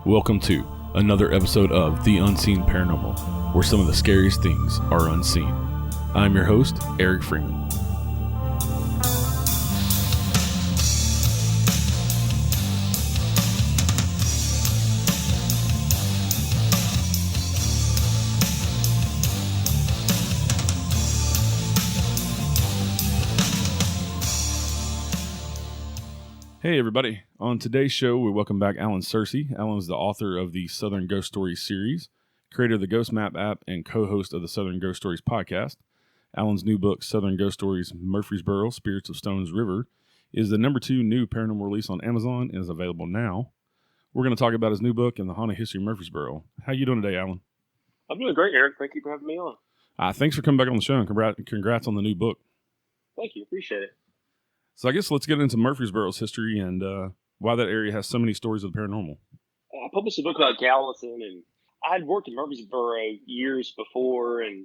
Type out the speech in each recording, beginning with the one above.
Welcome to another episode of The Unseen Paranormal, where some of the scariest things are unseen. I'm your host, Eric Freeman. Hey everybody, on today's show we welcome back Allen Sircy. Allen is the author of the Southern Ghost Stories series, creator of the Ghost Map app, and co-host of the Southern Ghost Stories podcast. Allen's new book, Southern Ghost Stories, Murfreesboro, Spirits of Stones River, is the #2 new paranormal release on Amazon and is available now. We're going to talk about his new book and the haunted history of Murfreesboro. How you doing today, Allen? I'm doing great, Eric. Thank you for having me on. Thanks for coming back on the show, and congrats on the new book. Thank you. Appreciate it. So I guess let's get into Murfreesboro's history and why that area has so many stories of the paranormal. I published a book about Gallatin, and I had worked in Murfreesboro years before, and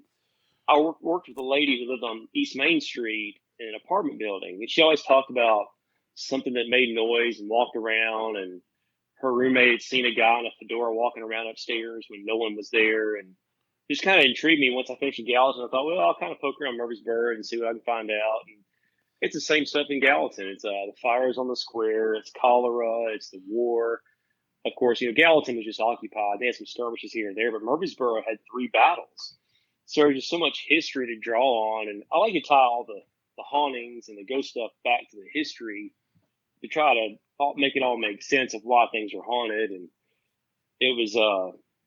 I worked with a lady who lived on East Main Street in an apartment building, and she always talked about something that made noise and walked around, and her roommate had seen a guy in a fedora walking around upstairs when no one was there, and it just kind of intrigued me. Once I finished in Gallatin, I thought, well, I'll kind of poke around Murfreesboro and see what I can find out. And it's the same stuff in Gallatin. It's the fires on the square. It's cholera. It's the war. Of course, Gallatin was just occupied. They had some skirmishes here and there, but Murfreesboro had 3 battles. So there's just so much history to draw on. And I like to tie all the hauntings and the ghost stuff back to the history to try to make it all make sense of why things are haunted. And it was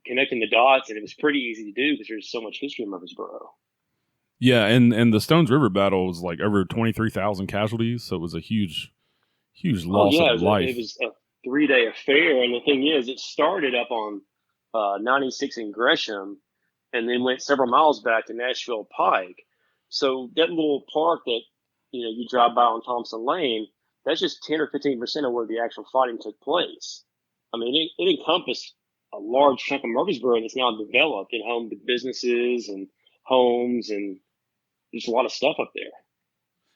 connecting the dots, and it was pretty easy to do because there's so much history in Murfreesboro. Yeah, and the Stones River battle was like over 23,000 casualties, so it was a huge loss of life. It was a 3-day affair, and the thing is, it started up on 96 in Gresham, and then went several miles back to Nashville Pike. So that little park that you drive by on Thompson Lane, that's just 10 or 15% of where the actual fighting took place. I mean, it encompassed a large chunk of Murfreesboro that's now developed in home businesses and homes, and there's a lot of stuff up there.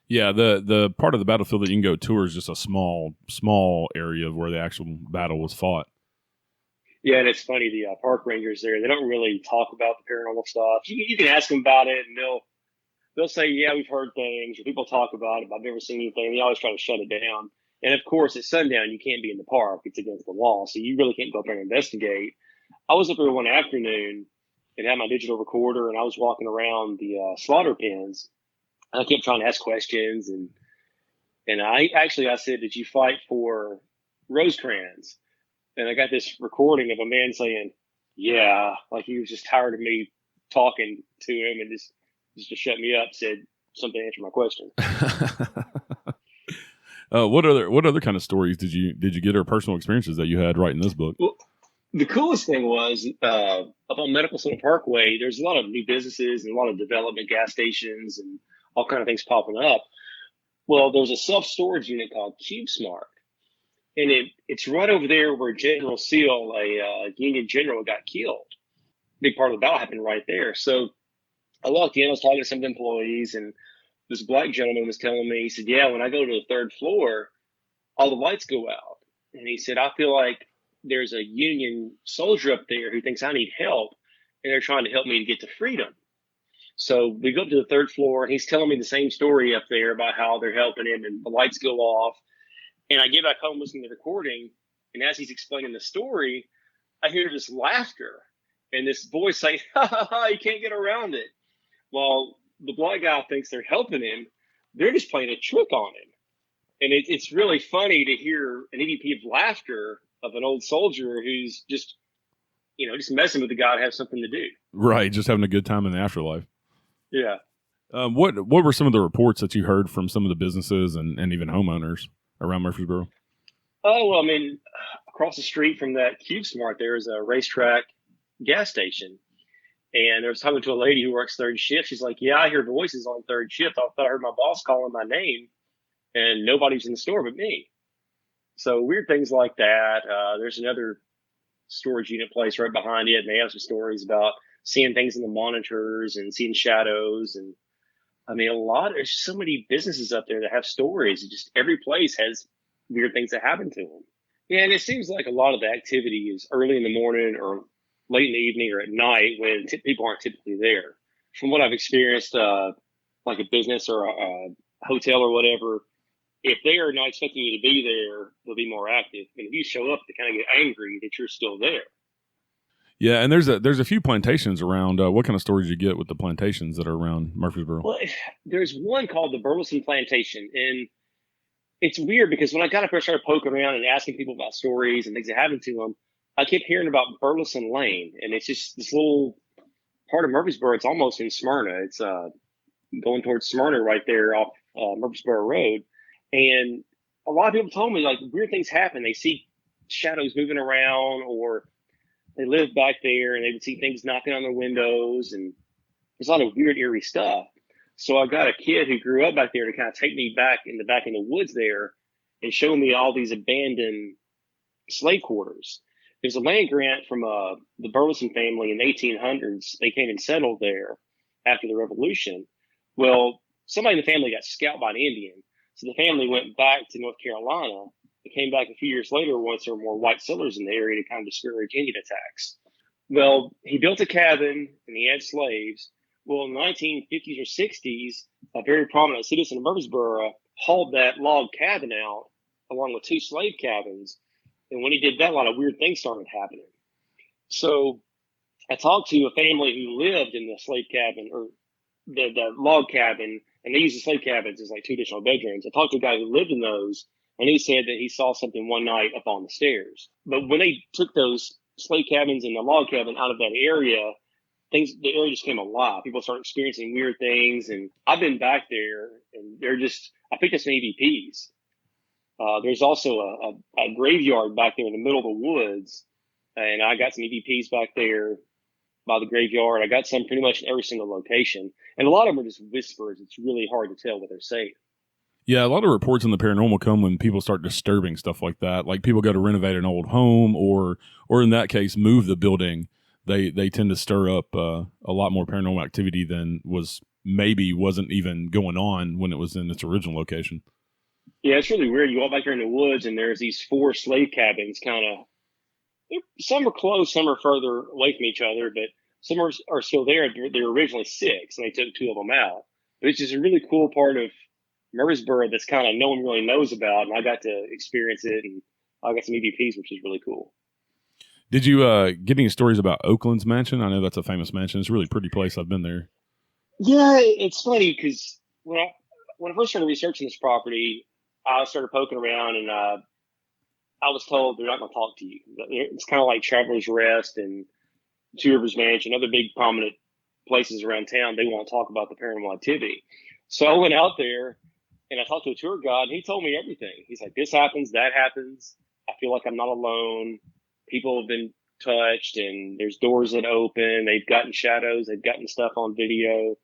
Yeah, the part of the battlefield that you can go tour is just a small area of where the actual battle was fought. Yeah, and it's funny, the park rangers there, they don't really talk about the paranormal stuff. You can ask them about it, and they'll say, yeah, we've heard things, or people talk about it, but I've never seen anything. They always try to shut it down. And, of course, at sundown, you can't be in the park. It's against the law, so you really can't go up there and investigate. I was up there one afternoon and had my digital recorder, and I was walking around the slaughter pens. And I kept trying to ask questions, and I said, did you fight for Rosecrans? And I got this recording of a man saying, yeah, like he was just tired of me talking to him, and just to shut me up, said something to answer my question. What other kind of stories did you get, or personal experiences that you had writing this book? Well, the coolest thing was up on Medical Center Parkway, there's a lot of new businesses and a lot of development, gas stations, and all kind of things popping up. Well, there was a self-storage unit called CubeSmart, and it's right over there where General Seal, a Union general, got killed. Big part of the battle happened right there. So I walked in, I was talking to some of the employees, and this black gentleman was telling me, he said, yeah, when I go to the 3rd floor, all the lights go out. And he said, I feel like there's a Union soldier up there who thinks I need help, and they're trying to help me to get to freedom. So we go up to the 3rd floor, and he's telling me the same story up there about how they're helping him, and the lights go off. And I get back home listening to the recording, and as he's explaining the story, I hear this laughter and this voice saying, ha, ha, ha, you can't get around it. Well, the black guy thinks they're helping him. They're just playing a trick on him. And it's really funny to hear an EVP of laughter of an old soldier who's just messing with the guy to have something to do. Right, just having a good time in the afterlife. Yeah. What were some of the reports that you heard from some of the businesses and even homeowners around Murfreesboro? Oh, well, I mean, across the street from that CubeSmart, there is a racetrack gas station. And I was talking to a lady who works 3rd shift. She's like, yeah, I hear voices on 3rd shift. I thought I heard my boss calling my name, and nobody's in the store but me. So weird things like that. There's another storage unit place right behind it, and they have some stories about seeing things in the monitors and seeing shadows. And I mean, there's so many businesses up there that have stories. Just every place has weird things that happen to them. Yeah, and it seems like a lot of the activity is early in the morning or late in the evening or at night when people aren't typically there. From what I've experienced, like a business or a hotel or whatever, if they are not expecting you to be there, they'll be more active. And if you show up, they kind of get angry that you're still there. Yeah, and there's a few plantations around. What kind of stories you get with the plantations that are around Murfreesboro? Well, there's one called the Burleson Plantation, and it's weird because when I got up there, and started poking around and asking people about stories and things that happened to them, I kept hearing about Burleson Lane, and it's just this little part of Murfreesboro. It's almost in Smyrna. It's going towards Smyrna right there off Murfreesboro Road, and a lot of people told me like weird things happen. They see shadows moving around, or they live back there and they would see things knocking on their windows, and there's a lot of weird, eerie stuff. So I got a kid who grew up back there to kind of take me back in the woods there and show me all these abandoned slave quarters. There's a land grant from the Burleson family in the 1800s. They came and settled there after the Revolution. Well, somebody in the family got scalped by an Indian. So the family went back to North Carolina. They came back a few years later once there were more white settlers in the area to kind of discourage Indian attacks. Well, he built a cabin and he had slaves. Well, in the 1950s or 60s, a very prominent citizen of Murfreesboro hauled that log cabin out along with two slave cabins. And when he did that, a lot of weird things started happening. So I talked to a family who lived in the slave cabin or the log cabin, and they used the slave cabins as like two additional bedrooms. I talked to a guy who lived in those, and he said that he saw something one night up on the stairs. But when they took those slave cabins and the log cabin out of that area, the area just came alive. People started experiencing weird things, and I've been back there, and I picked up some EVPs. There's also a graveyard back there in the middle of the woods, and I got some EVPs back there by the graveyard. I got some pretty much in every single location, and a lot of them are just whispers. It's really hard to tell what they're saying. Yeah, a lot of reports in the paranormal come when people start disturbing stuff like that. Like people go to renovate an old home, or in that case, move the building. They tend to stir up a lot more paranormal activity than wasn't even going on when it was in its original location. Yeah, it's really weird. You walk back here in the woods, and there's these four slave cabins. Kind of, some are close, some are further away from each other, but some are still there. They were originally six, and they took two of them out. But it's just a really cool part of Murfreesboro that's kind of no one really knows about, and I got to experience it, and I got some EVPs, which is really cool. Did you get any stories about Oakland's mansion? I know that's a famous mansion. It's a really pretty place. I've been there. Yeah, it's funny because when I first started researching this property, I started poking around, and I was told they're not going to talk to you. It's kind of like Traveler's Rest and Two Rivers Mansion, other big prominent places around town. They won't talk about the paranormal activity. So I went out there and I talked to a tour guide, and he told me everything. He's like, this happens, that happens. I feel like I'm not alone. People have been touched, and there's doors that open. They've gotten shadows. They've gotten stuff on video.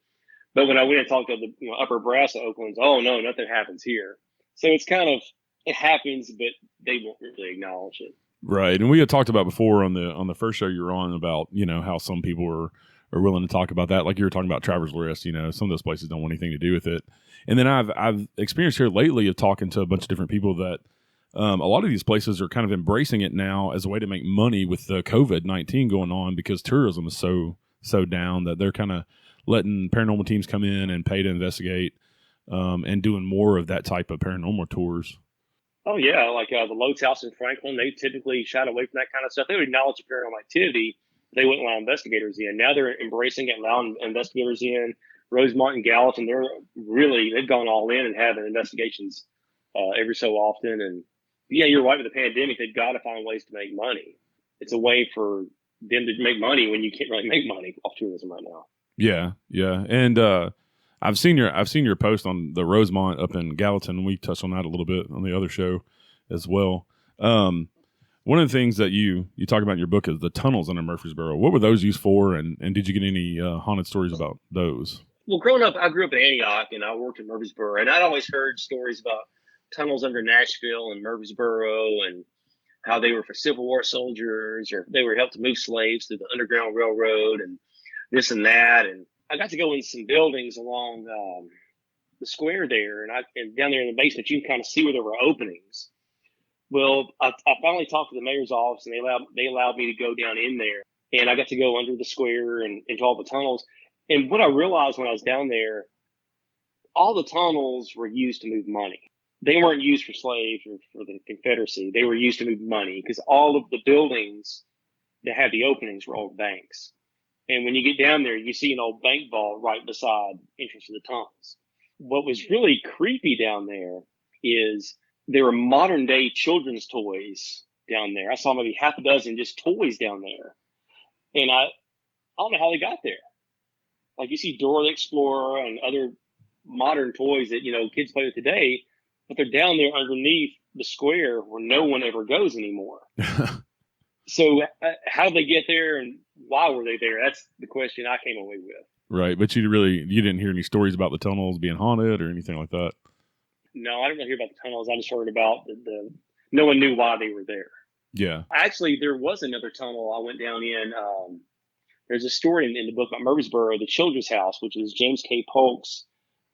But when I went and talked to the upper brass of Oakland's, oh no, nothing happens here. So it's kind of, it happens, but they won't really acknowledge it. Right, and we had talked about before on the first show you were on about how some people are willing to talk about that, like you were talking about Travelers Rest. Some of those places don't want anything to do with it. And then I've experienced here lately of talking to a bunch of different people that a lot of these places are kind of embracing it now as a way to make money with the COVID-19 going on, because tourism is so down that they're kind of letting paranormal teams come in and pay to investigate, and doing more of that type of paranormal tours. Oh yeah, like the Lowe's House in Franklin, they typically shied away from that kind of stuff. They would acknowledge the paranormal activity, but they wouldn't allow investigators in. Now they're embracing it, allowing investigators in. Rosemont and Gallatin, they've gone all in and having investigations every so often. And yeah, you're right, with the pandemic, they've got to find ways to make money. It's a way for them to make money when you can't really make money off tourism right now. Yeah, yeah, and I've seen your post on the Rosemont up in Gallatin. We touched on that a little bit on the other show as well. One of the things that you talk about in your book is the tunnels under Murfreesboro. What were those used for, and did you get any haunted stories about those? Well, growing up, I grew up in Antioch, and I worked in Murfreesboro, and I'd always heard stories about tunnels under Nashville and Murfreesboro, and how they were for Civil War soldiers, or they were helped to move slaves through the Underground Railroad, and this and that. And I got to go in some buildings along the square there, and down there in the basement, you can kind of see where there were openings. Well, I finally talked to the mayor's office, and they allowed me to go down in there, and I got to go under the square and into all the tunnels. And what I realized when I was down there, all the tunnels were used to move money. They weren't used for slaves or for the Confederacy. They were used to move money because all of the buildings that had the openings were old banks. And when you get down there, you see an old bank vault right beside the entrance to the tunnels. What was really creepy down there is there were modern day children's toys down there. I saw maybe half a dozen just toys down there. And I don't know how they got there. Like you see Dora the Explorer and other modern toys that, kids play with today, but they're down there underneath the square where no one ever goes anymore. So how did they get there, and why were they there? That's the question I came away with. Right, but you didn't hear any stories about the tunnels being haunted or anything like that? No, I didn't really hear about the tunnels. I just heard about the no one knew why they were there. Yeah. Actually, there was another tunnel I went down in. There's a story in the book about Murfreesboro, the Childress House, which is James K. Polk's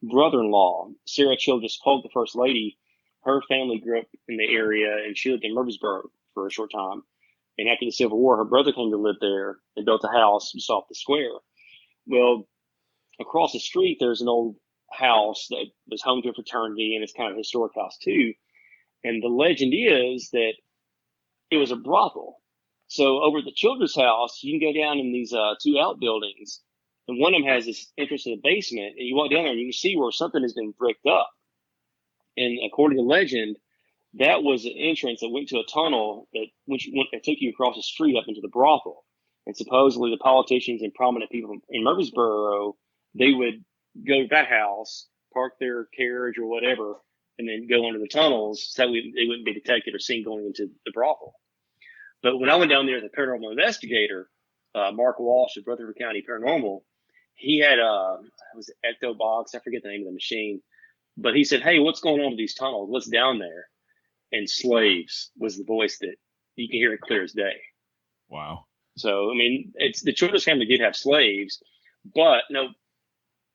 brother-in-law, Sarah Childress Polk, the first lady. Her family grew up in the area, and she lived in Murfreesboro for a short time. And after the Civil War, her brother came to live there and built a house just off the square. Well, across the street, there's an old house that was home to a fraternity, and it's kind of a historic house too. And the legend is that it was a brothel. So over at the Children's House, you can go down in these two outbuildings, and one of them has this entrance to the basement, and you walk down there and you can see where something has been bricked up. And according to legend, that was an entrance that went to a tunnel that took you across the street up into the brothel. And supposedly the politicians and prominent people in Murfreesboro, they would go to that house, park their carriage or whatever, and then go under the tunnels so they wouldn't be detected or seen going into the brothel. But when I went down there as a paranormal investigator, Mark Walsh of Rutherford County Paranormal, he had it was an ecto box. I forget the name of the machine, but he said, "Hey, what's going on with these tunnels? What's down there?" And slaves was the voice that you can hear it clear as day. Wow. So, I mean, it's the Childress family did have slaves, but no,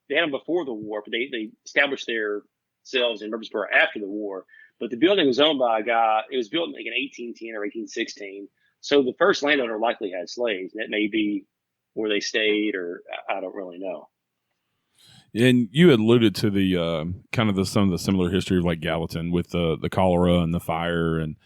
they had them before the war, but they established themselves in Murfreesboro after the war. But the building was owned by a guy. It was built in like in 1810 or 1816. So the first landowner likely had slaves. That may be where they stayed, or I don't really know. And you had alluded to the kind of some of the similar history of like Gallatin with the cholera and the fire, and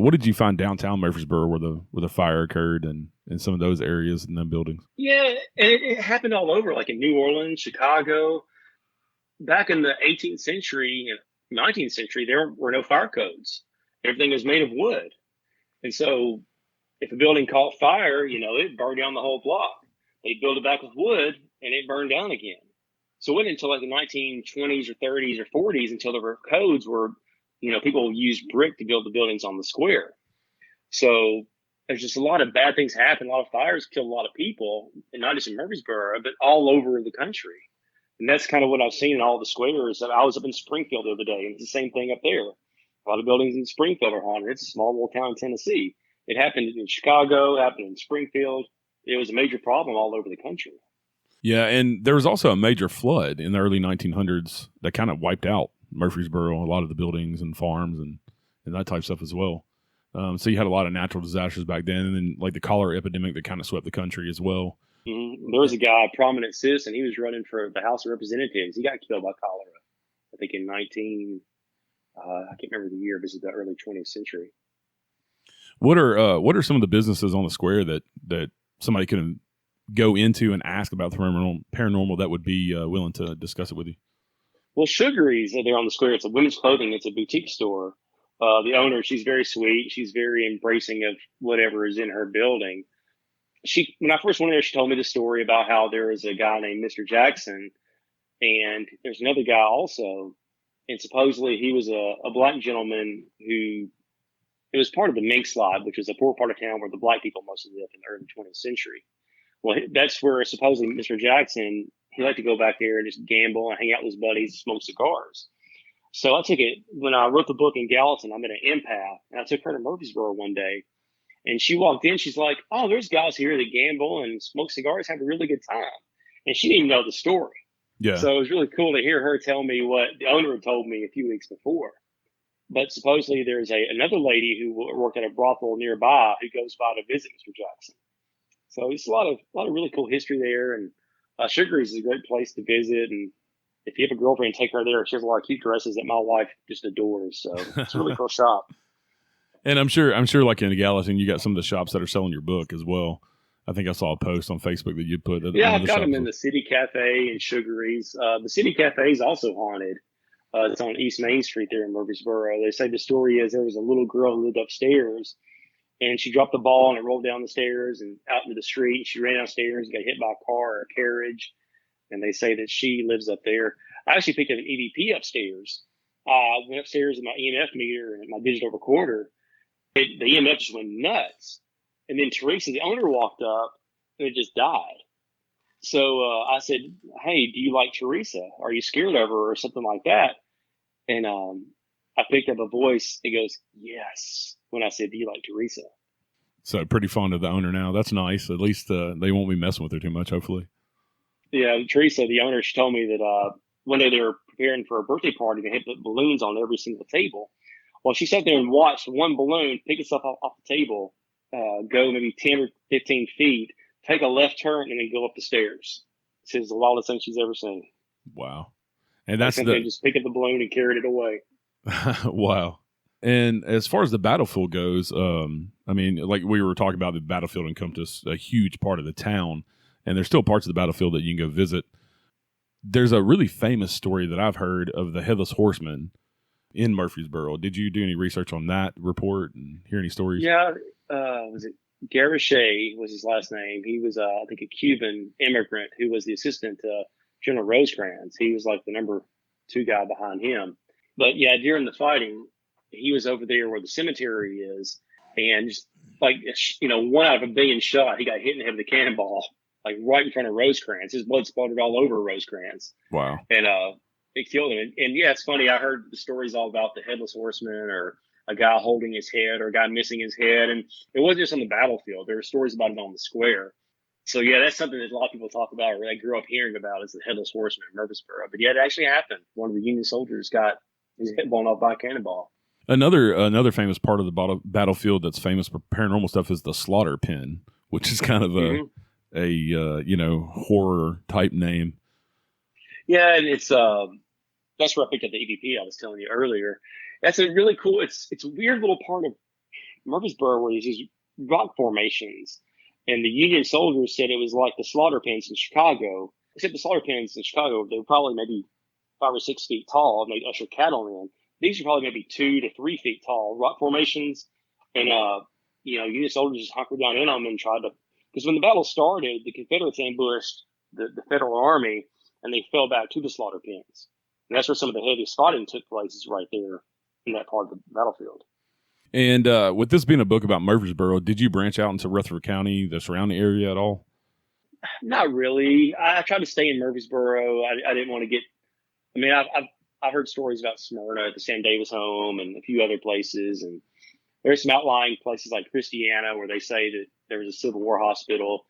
what did you find downtown Murfreesboro where the fire occurred and some of those areas and the buildings? Yeah, and it happened all over, like in New Orleans, Chicago. Back in the 18th century and 19th century, there were no fire codes. Everything was made of wood, and so if a building caught fire, it burned down the whole block. They built it back with wood, and it burned down again. So it wasn't until like the 1920s or 30s or 40s until there were codes where, people used brick to build the buildings on the square. So there's just a lot of bad things happen. A lot of fires kill a lot of people, and not just in Murfreesboro, but all over the country. And that's kind of what I've seen in all the squares. I was up in Springfield the other day, and it's the same thing up there. A lot of buildings in Springfield are haunted. It's a small little town in Tennessee. It happened in Chicago, happened in Springfield. It was a major problem all over the country. Yeah, and there was also a major flood in the early 1900s that kind of wiped out Murfreesboro, a lot of the buildings and farms and that type of stuff as well. So you had a lot of natural disasters back then, and then like the cholera epidemic that kind of swept the country as well. Mm-hmm. There was a guy, a prominent citizen. He was running for the House of Representatives. He got killed by cholera, I think in I can't remember the year, but it was the early 20th century. What are some of the businesses on the square that somebody can go into and ask about the paranormal that would be willing to discuss it with you? Well, Sugary's there on the square. It's a women's clothing. It's a boutique store. The owner, she's very sweet. She's very embracing of whatever is in her building. When I first went there, she told me the story about how there was a guy named Mr. Jackson, and there's another guy also, and supposedly he was a black gentleman who it was part of the Mink Slide, which was a poor part of town where the black people mostly lived in the early 20th century. Well, that's where supposedly Mr. Jackson, he liked to go back there and just gamble and hang out with his buddies, smoke cigars. So I took it, when I wrote the book in Gallatin, I met an empath, and I took her to Murfreesboro one day, and she walked in, she's like, "Oh, there's guys here that gamble and smoke cigars, have a really good time." And she didn't even know the story. Yeah. So it was really cool to hear her tell me what the owner had told me a few weeks before. But supposedly there's another lady who worked at a brothel nearby who goes by to visit Mr. Jackson. So it's a lot of really cool history there, and Sugar is a great place to visit. And if you have a girlfriend, take her there. She has a lot of cute dresses that my wife just adores. So it's a really cool shop. And I'm sure, like in Gallatin, you got some of the shops that are selling your book as well. I think I saw a post on Facebook that you put. Yeah, I've got them in the City Cafe and Sugaries. The City Cafe is also haunted. It's on East Main Street there in Murfreesboro. They say the story is there was a little girl who lived upstairs, and she dropped the ball and it rolled down the stairs and out into the street. She ran downstairs and got hit by a car or a carriage. And they say that she lives up there. I actually picked up an EVP upstairs. I went upstairs with my EMF meter and my digital recorder. The EMF just went nuts. And then Teresa, the owner, walked up and it just died. So I said, "Hey, do you like Teresa? Are you scared of her or something like that?" And I picked up a voice. It goes, "Yes." When I said, "Do you like Teresa?" So pretty fond of the owner now. That's nice. At least they won't be messing with her too much, hopefully. Yeah, Teresa, the owner, she told me that one day they were preparing for a birthday party. They had put balloons on every single table. Well, she sat there and watched one balloon pick itself off the table, go maybe 10 or 15 feet, take a left turn, and then go up the stairs. She says the wildest thing she's ever seen. Wow. And that's just pick up the balloon and carried it away. Wow. And as far as the battlefield goes, I mean, like we were talking about, the battlefield encompassed a huge part of the town, and there's still parts of the battlefield that you can go visit. There's a really famous story that I've heard of the Headless Horseman in Murfreesboro. Did you do any research on that report and hear any stories? Yeah, was it Garichet was his last name? He was, I think, a Cuban immigrant who was the assistant to General Rosecrans. He was like the number 2 guy behind him. But yeah, during the fighting, he was over there where the cemetery is, and just like, one out of a billion shot, he got hit in the head with a cannonball, like right in front of Rosecrans. His blood splattered all over Rosecrans. Wow. And it killed him. And yeah, it's funny. I heard the stories all about the Headless Horseman, or a guy holding his head, or a guy missing his head. And it wasn't just on the battlefield. There were stories about it on the square. So yeah, that's something that a lot of people talk about, or they grew up hearing about, is the Headless Horseman in Murfreesboro. But yeah, it actually happened. One of the Union soldiers got his head blown off by a cannonball. Another famous part of the battlefield that's famous for paranormal stuff is the Slaughter Pen, which is kind of a horror type name. Yeah, and it's that's where I picked up the EVP I was telling you earlier. That's a really cool. It's a weird little part of Murfreesboro where there's these rock formations, and the Union soldiers said it was like the slaughter pens in Chicago. Except the slaughter pens in Chicago, they were probably maybe 5 or 6 feet tall, and they usher cattle in. These are probably maybe 2 to 3 feet tall rock formations, and Union soldiers just hunkered down in them and tried to. Because when the battle started, the Confederates ambushed the Federal Army, and they fell back to the slaughter pens. And that's where some of the heaviest fighting took place, is right there in that part of the battlefield. And with this being a book about Murfreesboro, did you branch out into Rutherford County, the surrounding area at all? Not really. I tried to stay in Murfreesboro. I didn't want to get. I mean, I've heard stories about Smyrna at the Sam Davis home and a few other places, and there's some outlying places like Christiana where they say that there was a Civil War hospital.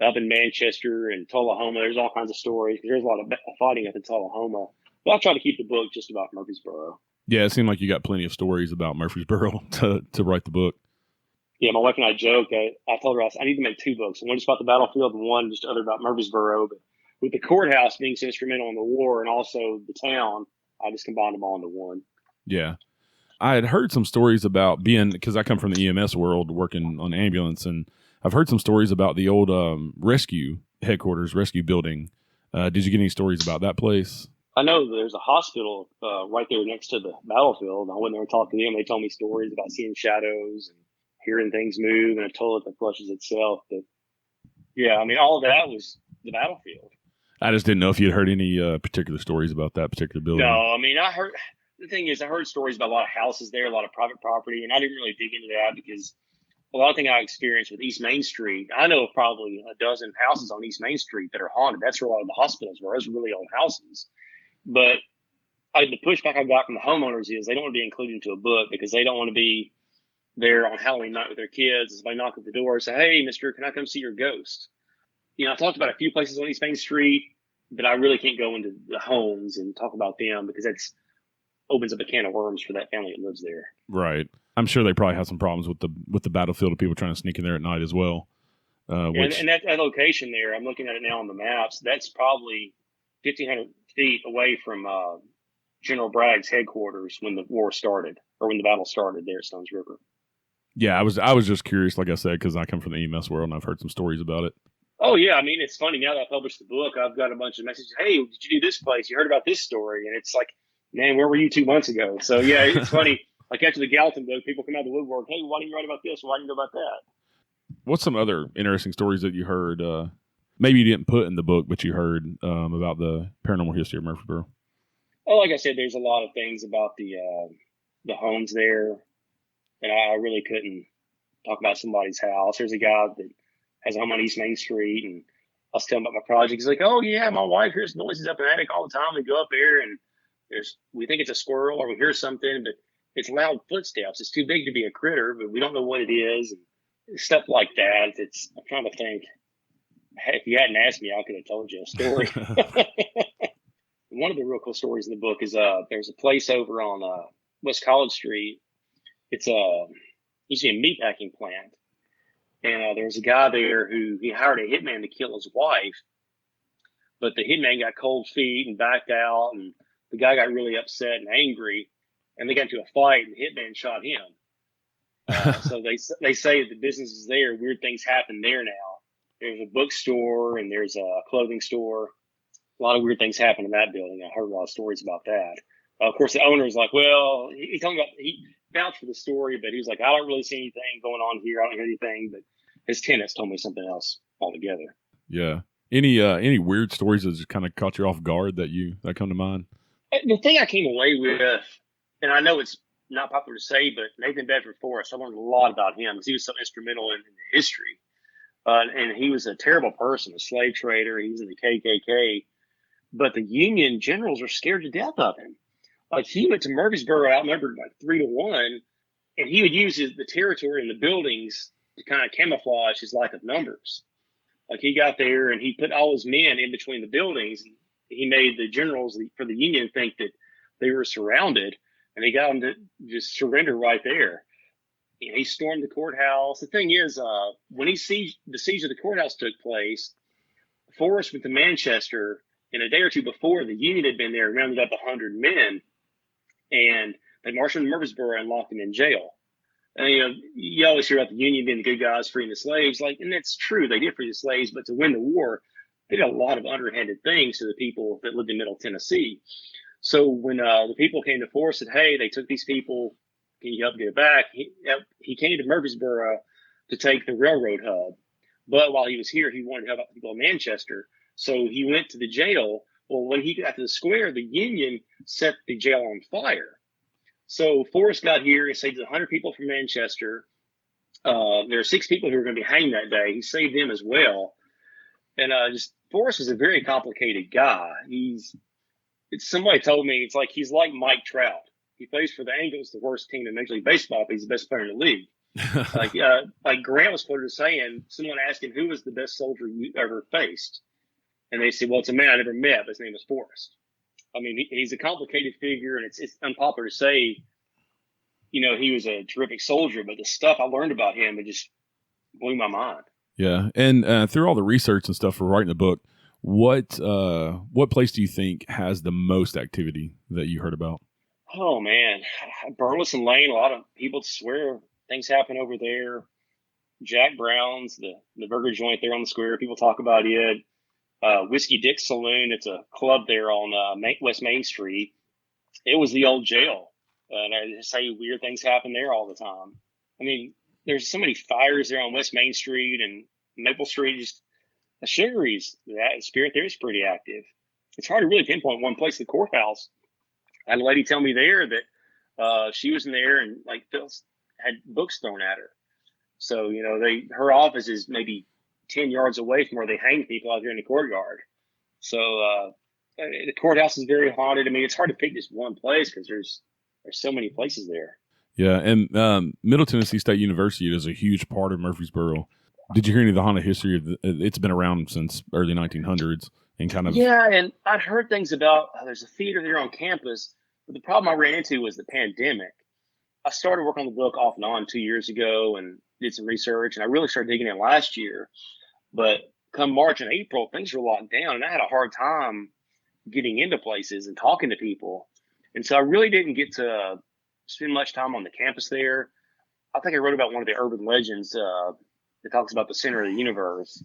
Up in Manchester and Tullahoma, there's all kinds of stories. There's a lot of fighting up in Tullahoma. But I'll try to keep the book just about Murfreesboro. Yeah, it seemed like you got plenty of stories about Murfreesboro to write the book. Yeah, my wife and I joke. I told her I need to make 2 books, one just about the battlefield and one just other about Murfreesboro. But with the courthouse being so instrumental in the war and also the town, I just combined them all into one. Yeah. I had heard some stories about because I come from the EMS world working on ambulance, and I've heard some stories about the old rescue headquarters, rescue building. Did you get any stories about that place? I know there's a hospital right there next to the battlefield. I went there and talked to them. They told me stories about seeing shadows and hearing things move and a toilet that flushes itself. But yeah, I mean, all of that was the battlefield. I just didn't know if you'd heard any particular stories about that particular building. No, I mean, I heard stories about a lot of houses there, a lot of private property, and I didn't really dig into that because a lot of things I experienced with East Main Street, I know of probably a dozen houses on East Main Street that are haunted. That's where a lot of the hospitals were. Those are really old houses. But the pushback I got from the homeowners is they don't want to be included into a book because they don't want to be there on Halloween night with their kids. Somebody knock at the door and say, "Hey, mister, can I come see your ghost?" I talked about a few places on East Main Street, but I really can't go into the homes and talk about them because that's opens up a can of worms for that family that lives there. Right. I'm sure they probably have some problems with the battlefield of people trying to sneak in there at night as well. And that location there, I'm looking at it now on the maps. That's probably 1,500 feet away from General Bragg's headquarters when the war started, or when the battle started there at Stones River. Yeah, I was just curious, like I said, because I come from the EMS world and I've heard some stories about it. Oh yeah, I mean, it's funny now that I published the book. I've got a bunch of messages. Hey, did you do this place? You heard about this story? And it's like, man, where were you 2 months ago? So yeah, it's funny. Like after the Gallatin book, people come out of the woodwork. Hey, why didn't you write about this? Why didn't you know about that? What's some other interesting stories that you heard? Maybe you didn't put in the book, but you heard about the paranormal history of Murfreesboro. Oh, like I said, there's a lot of things about the homes there, and I really couldn't talk about somebody's house. There's a guy that has a home on East Main Street, and I was telling him about my project. He's like, "Oh yeah, my wife hears noises up in the attic all the time. We go up there, and we think it's a squirrel, or we hear something, but it's loud footsteps. It's too big to be a critter, but we don't know what it is." And stuff like that. I'm trying to think. If you hadn't asked me, I could have told you a story. One of the real cool stories in the book is there's a place over on West College Street. It's usually a meatpacking plant. And there was a guy there who he hired a hitman to kill his wife, but the hitman got cold feet and backed out, and the guy got really upset and angry, and they got into a fight, and the hitman shot him. So they say the business is there. Weird things happen there now. There's a bookstore and there's a clothing store. A lot of weird things happen in that building. I heard a lot of stories about that. Of course, the owner is like, well, he vouched for the story, but he was like, I don't really see anything going on here. I don't hear anything, but his tenants told me something else altogether. Yeah. Any weird stories that just kind of caught you off guard that come to mind? The thing I came away with, and I know it's not popular to say, but Nathan Bedford Forrest, I learned a lot about him because he was so instrumental in the history. And he was a terrible person, a slave trader. He was in the KKK. But the Union generals were scared to death of him. Like, he went to Murfreesboro, outnumbered like 3-1, and he would use the territory and the buildings to kind of camouflage his lack of numbers. Like, he got there and he put all his men in between the buildings. He made the generals for the Union think that they were surrounded, and he got them to just surrender right there. You know, he stormed the courthouse. The thing is, when the siege of the courthouse took place, Forrest went to Manchester, and a day or two before, the Union had been there and rounded up 100 men, and they marched into Murfreesboro and locked them in jail. And, you always hear about the Union being the good guys freeing the slaves, and that's true. They did free the slaves, but to win the war, they did a lot of underhanded things to the people that lived in Middle Tennessee. So when the people came to Forrest and said, hey, they took these people, can you help get it back? He came to Murfreesboro to take the railroad hub. But while he was here, he wanted to help out people in Manchester. So he went to the jail. Well, when he got to the square, the Union set the jail on fire. So Forrest got here and saved 100 people from Manchester. There are 6 people who were going to be hanged that day. He saved them as well. And Forrest is a very complicated guy. Somebody told me it's like he's like Mike Trout. He plays for the Angels, the worst team in Major League Baseball, but he's the best player in the league. like Grant was quoted as saying, someone asked him, who was the best soldier you ever faced? And they said, well, it's a man I never met, but his name is Forrest. I mean, he's a complicated figure, and it's unpopular to say, he was a terrific soldier, but the stuff I learned about him, it just blew my mind. Yeah. And through all the research and stuff for writing the book, what place do you think has the most activity that you heard about? Oh, man. Burleson Lane, a lot of people swear things happen over there. Jack Brown's, the burger joint there on the square, people talk about it. Whiskey Dick's Saloon, it's a club there on West Main Street. It was the old jail. And I say weird things happen there all the time. I mean, there's so many fires there on West Main Street and Maple Street. Just the Sugaries, that spirit there is pretty active. It's hard to really pinpoint one place. The courthouse. I had a lady tell me there that she was in there and had books thrown at her. So, her office is maybe 10 yards away from where they hang people out there in the courtyard. So the courthouse is very haunted. I mean, it's hard to pick just one place because there's so many places there. Yeah, and Middle Tennessee State University is a huge part of Murfreesboro. Did you hear any of the haunted history? It's been around since early 1900s and kind of... Yeah, and I'd heard things about there's a theater there on campus. But the problem I ran into was the pandemic. I started working on the book off and on 2 years ago and did some research, and I really started digging in last year. But come March and April, things were locked down, and I had a hard time getting into places and talking to people. And so I really didn't get to spend much time on the campus there. I think I wrote about one of the urban legends that talks about the center of the universe.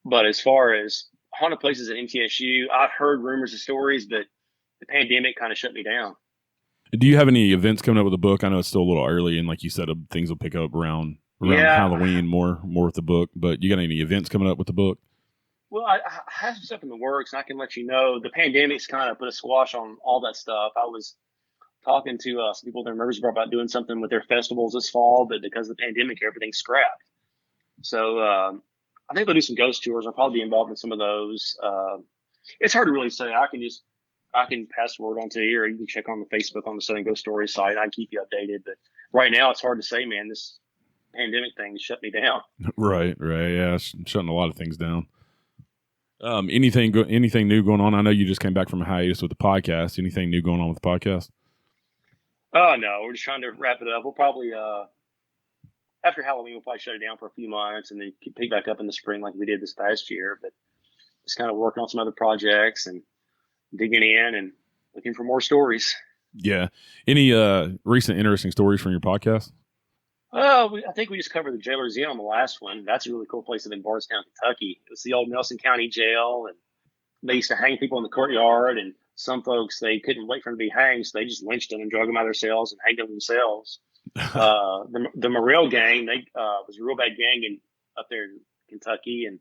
But as far as haunted places at MTSU, I've heard rumors and stories, but the pandemic kind of shut me down. Do you have any events coming up with the book? I know it's still a little early, and like you said, things will pick up around Halloween more with the book. But you got any events coming up with the book? Well, I have some stuff in the works, and I can let you know. The pandemic's kind of put a squash on all that stuff. I was talking to some people in Murfreesboro about doing something with their festivals this fall, but because of the pandemic, everything's scrapped. So I think they'll do some ghost tours. I'll probably be involved in some of those. It's hard to really say. I can pass the word on to you, or you can check on the Facebook on the Southern Ghost Stories site. I can keep you updated. But right now, it's hard to say, man. This pandemic thing shut me down. Right. Yeah, it's shutting a lot of things down. Anything new going on? I know you just came back from a hiatus with the podcast. Anything new going on with the podcast? Oh, no. We're just trying to wrap it up. We'll probably, after Halloween, we'll probably shut it down for a few months and then pick back up in the spring like we did this past year. But just kind of working on some other projects and digging in and looking for more stories. Yeah. Any recent interesting stories from your podcast? I think we just covered the Jailer's Inn on the last one. That's a really cool place in Bardstown, Kentucky. It was the old Nelson County Jail, and they used to hang people in the courtyard. And some folks, they couldn't wait for them to be hanged, so they just lynched them and drug them out of their cells and hanged them themselves. The Morrell gang, they was a real bad gang up there in Kentucky, and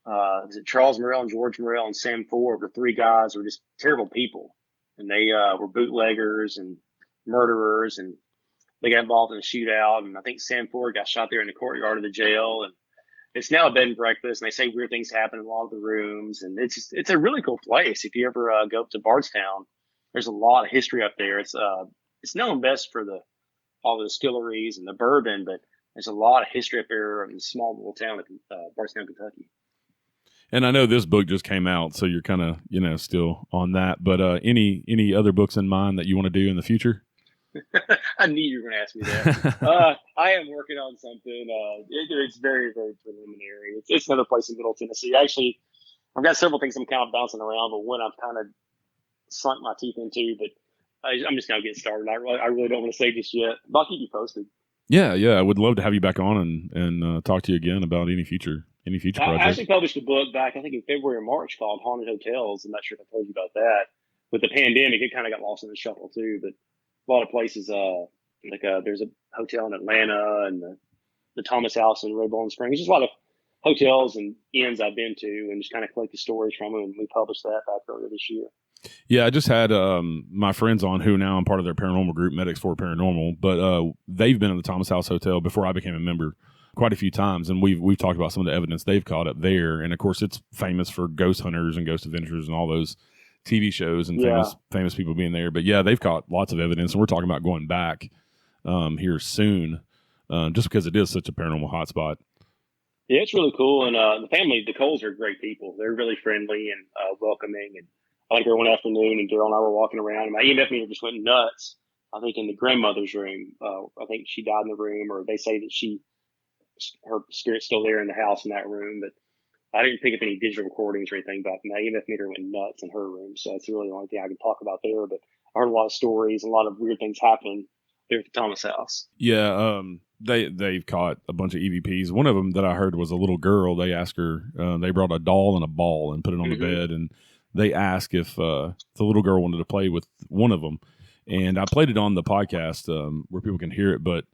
was it Charles Morrell and George Morrell and Sam Ford, the three guys were just terrible people, and they were bootleggers and murderers, and they got involved in a shootout, and I think Sam Ford got shot there in the courtyard of the jail, and it's now a bed and breakfast, and they say weird things happen in a lot of the rooms, and it's a really cool place. If you ever go up to Bardstown, there's a lot of history up there. It's known best for all the distilleries and the bourbon, but there's a lot of history up there in the small little town of Bardstown, Kentucky. And I know this book just came out, so you're kind of still on that. But any other books in mind that you want to do in the future? I knew you were going to ask me that. I am working on something. It's very, very preliminary. It's another place in Middle Tennessee. Actually, I've got several things I'm kind of bouncing around, but one I've kind of sunk my teeth into. But I'm just going to get started. I really don't want to say just yet. But I'll keep you posted. Yeah. I would love to have you back on and talk to you again about any future projects. I actually published a book back, I think in February or March, called Haunted Hotels. I'm not sure if I told you about that. With the pandemic, it kind of got lost in the shuffle too. But a lot of places, there's a hotel in Atlanta and the Thomas House in Red Bowling Springs. Just a lot of hotels and inns I've been to, and just kind of collect the stories from them. And we published that back earlier this year. Yeah, I just had my friends on who now I'm part of their paranormal group, Medics for Paranormal, but they've been at the Thomas House Hotel before I became a member quite a few times, and we've talked about some of the evidence they've caught up there. And of course, it's famous for ghost hunters and ghost adventures and all those TV shows and famous people being there. But yeah, they've caught lots of evidence, and we're talking about going back here soon, just because it is such a paranormal hotspot. Yeah, it's really cool, and the family, the Coles, are great people. They're really friendly and welcoming. And I went there one afternoon, and Daryl and I were walking around, and my EMF meter just went nuts. I think in the grandmother's room. I think she died in the room, or they say that her spirit's still there in the house in that room. But I didn't pick up any digital recordings or anything, but my EMF meter went nuts in her room. So that's really the only thing I can talk about there. But I heard a lot of stories and a lot of weird things happening there at the Thomas House. Yeah, they've caught a bunch of EVPs. One of them that I heard was a little girl. They asked her, they brought a doll and a ball and put it on the bed, and they asked if the little girl wanted to play with one of them. And I played it on the podcast where people can hear it, but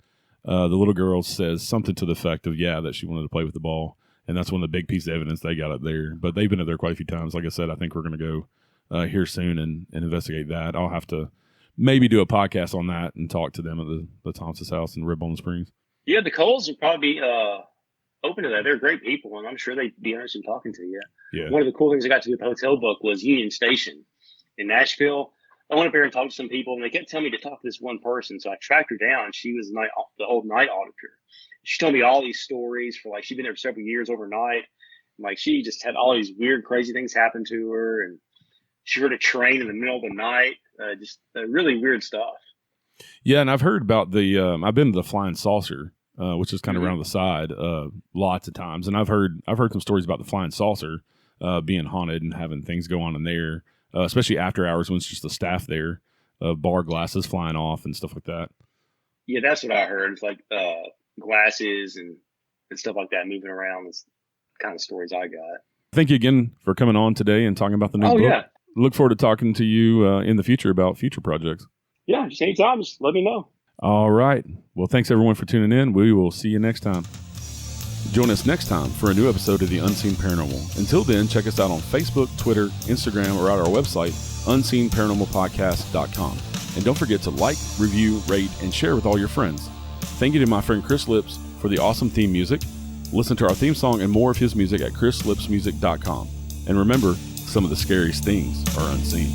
the little girl says something to the effect of, that she wanted to play with the ball. And that's one of the big pieces of evidence they got up there. But they've been up there quite a few times. Like I said, I think we're going to go here soon and investigate that. I'll have to maybe do a podcast on that and talk to them at the Thomas's house in Red Bowling Springs. Yeah, the Coles would probably be open to that. They're great people, and I'm sure they'd be interested in talking to you. Yeah. One of the cool things I got to do with the hotel book was Union Station in Nashville. I went up there and talked to some people, and they kept telling me to talk to this one person. So I tracked her down. She was the old night auditor. She told me all these stories for she'd been there for several years overnight. She just had all these weird, crazy things happen to her. And She heard a train in the middle of the night. Just really weird stuff. Yeah, and I've heard about the. I've been to the flying saucer, which is kind of around the side, lots of times, and I've heard some stories about the flying saucer being haunted and having things go on in there, especially after hours when it's just the staff there, bar glasses flying off and stuff like that. Yeah, that's what I heard. It's like glasses and stuff like that moving around. It's kind of stories I got. Thank you again for coming on today and talking about the new book. Yeah. Look forward to talking to you in the future about future projects. Yeah, just anytime. Just let me know. All right. Well, thanks everyone for tuning in. We will see you next time. Join us next time for a new episode of The Unseen Paranormal. Until then, check us out on Facebook, Twitter, Instagram, or at our website, unseenparanormalpodcast.com. And don't forget to like, review, rate, and share with all your friends. Thank you to my friend Chris Lips for the awesome theme music. Listen to our theme song and more of his music at chrislipsmusic.com. And remember, some of the scariest things are unseen.